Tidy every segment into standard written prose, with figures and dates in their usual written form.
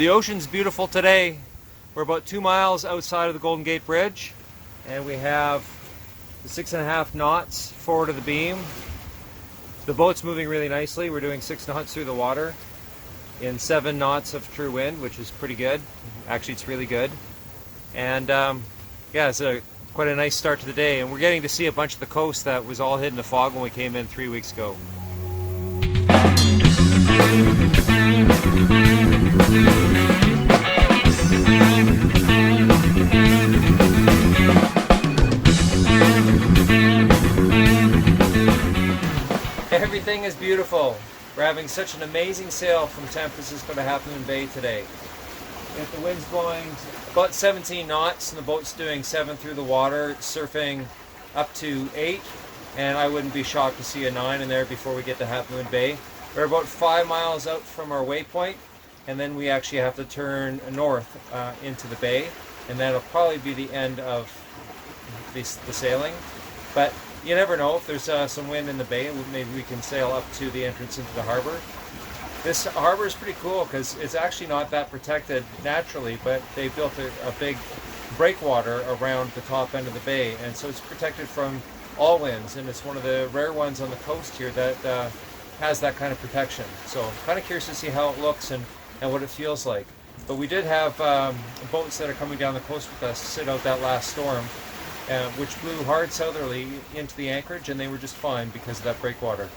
The ocean's beautiful today. We're about 2 miles outside of the Golden Gate Bridge, and we have the 6.5 knots forward of the beam. The boat's moving really nicely. We're doing 6 knots through the water in 7 knots of true wind, which is pretty good. Actually, it's really good. And yeah, it's quite a nice start to the day, and we're getting to see a bunch of the coast that was all hid in the fog when we came in 3 weeks ago. Everything is beautiful. We're having such an amazing sail from San Francisco to Halfmoon Bay today. If the wind's blowing about 17 knots and the boat's doing 7 through the water, surfing up to 8, and I wouldn't be shocked to see a 9 in there before we get to Halfmoon Bay. We're about 5 miles out from our waypoint, and then we actually have to turn north into the bay, and that'll probably be the end of the sailing. But you never know, if there's some wind in the bay, maybe we can sail up to the entrance into the harbor. This harbor is pretty cool because it's actually not that protected naturally, but they built a big breakwater around the top end of the bay, and so it's protected from all winds, and it's one of the rare ones on the coast here that has that kind of protection. So I'm kind of curious to see how it looks and what it feels like. But we did have boats that are coming down the coast with us sit out that last storm, which blew hard southerly into the anchorage, and they were just fine because of that breakwater.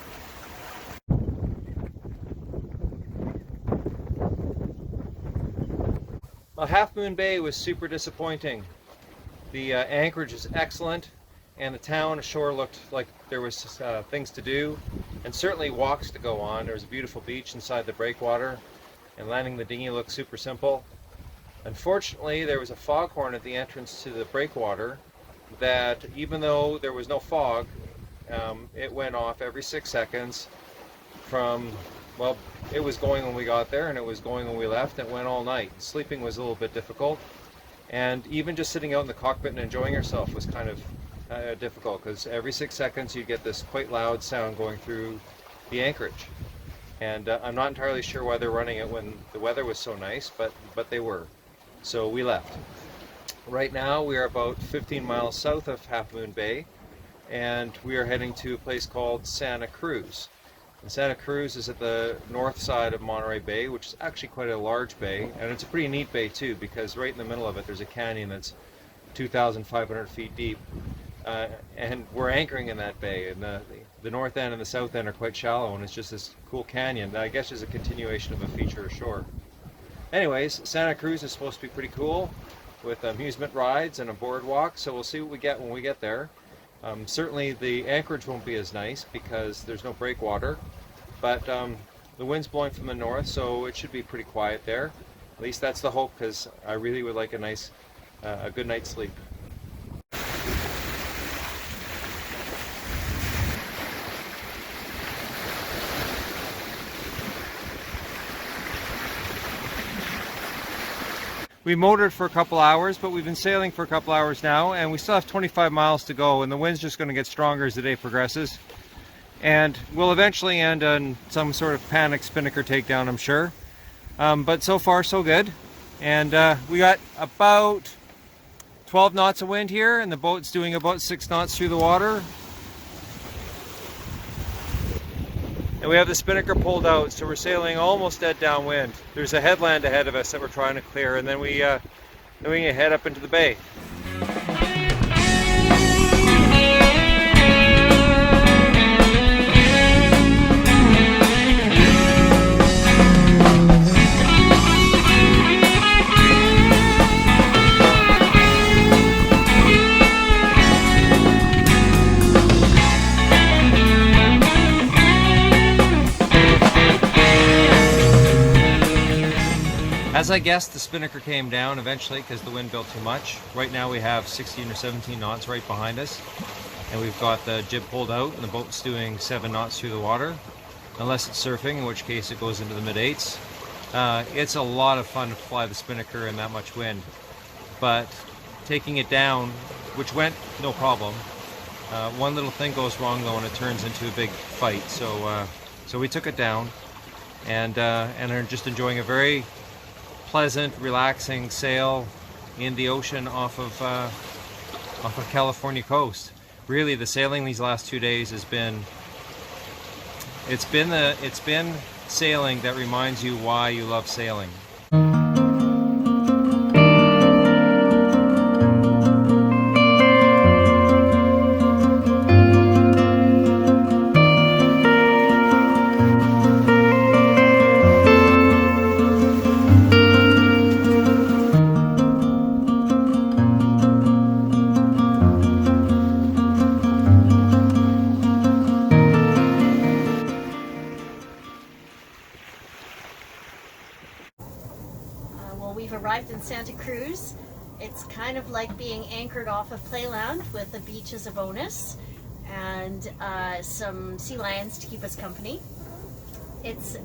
Well, Halfmoon Bay was super disappointing. The anchorage is excellent, and the town ashore looked like there was things to do, and certainly walks to go on. There was a beautiful beach inside the breakwater, and landing the dinghy looked super simple. Unfortunately, there was a foghorn at the entrance to the breakwater that, even though there was no fog, it went off every 6 seconds from, well, it was going when we got there and it was going when we left. It went all night. Sleeping was a little bit difficult, and even just sitting out in the cockpit and enjoying yourself was kind of difficult, because every 6 seconds you get this quite loud sound going through the anchorage. And I'm not entirely sure why they're running it when the weather was so nice, but they were. So we left. Right now we are about 15 miles south of Halfmoon Bay, and we are heading to a place called Santa Cruz. And Santa Cruz is at the north side of Monterey Bay, which is actually quite a large bay, and it's a pretty neat bay too, because right in the middle of it there's a canyon that's 2,500 feet deep, and we're anchoring in that bay, and the north end and the south end are quite shallow, and it's just this cool canyon that I guess is a continuation of a feature ashore. Anyways, Santa Cruz is supposed to be pretty cool, with amusement rides and a boardwalk, so we'll see what we get when we get there. Certainly the anchorage won't be as nice because there's no breakwater, but the wind's blowing from the north, so it should be pretty quiet there. At least that's the hope, because I really would like a good night's sleep. We motored for a couple hours, but we've been sailing for a couple hours now, and we still have 25 miles to go, and the wind's just going to get stronger as the day progresses. And we'll eventually end on some sort of panic spinnaker takedown, I'm sure. But so far, so good. And we got about 12 knots of wind here, and the boat's doing about 6 knots through the water. And we have the spinnaker pulled out, so we're sailing almost dead downwind. There's a headland ahead of us that we're trying to clear, and then we head up into the bay. As I guessed, the spinnaker came down eventually because the wind built too much. Right now we have 16 or 17 knots right behind us, and we've got the jib pulled out and the boat's doing 7 knots through the water, unless it's surfing, in which case it goes into the mid-8s. It's a lot of fun to fly the spinnaker in that much wind, but taking it down, which went no problem, one little thing goes wrong though and it turns into a big fight. So we took it down and are just enjoying a very pleasant, relaxing sail in the ocean off of California coast. Really, the sailing these last 2 days has been it's been sailing that reminds you why you love sailing. We've arrived in Santa Cruz. It's kind of like being anchored off of playland with the beach as a bonus and some sea lions to keep us company. It's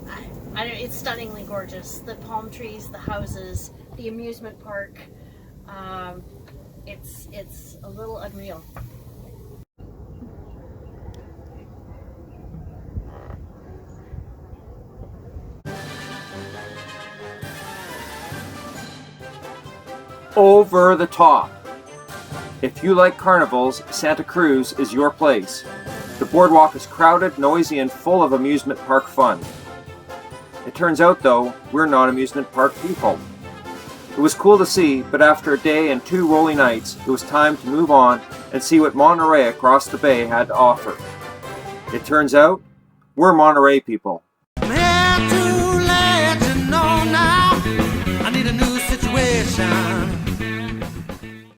stunningly gorgeous. The palm trees, the houses, the amusement park. It's a little unreal. Over the top. If you like carnivals, Santa Cruz is your place. The boardwalk is crowded, noisy, and full of amusement park fun. It turns out, though, we're not amusement park people. It was cool to see, but after a day and 2 rolly nights, it was time to move on and see what Monterey across the bay had to offer. It turns out, we're Monterey people.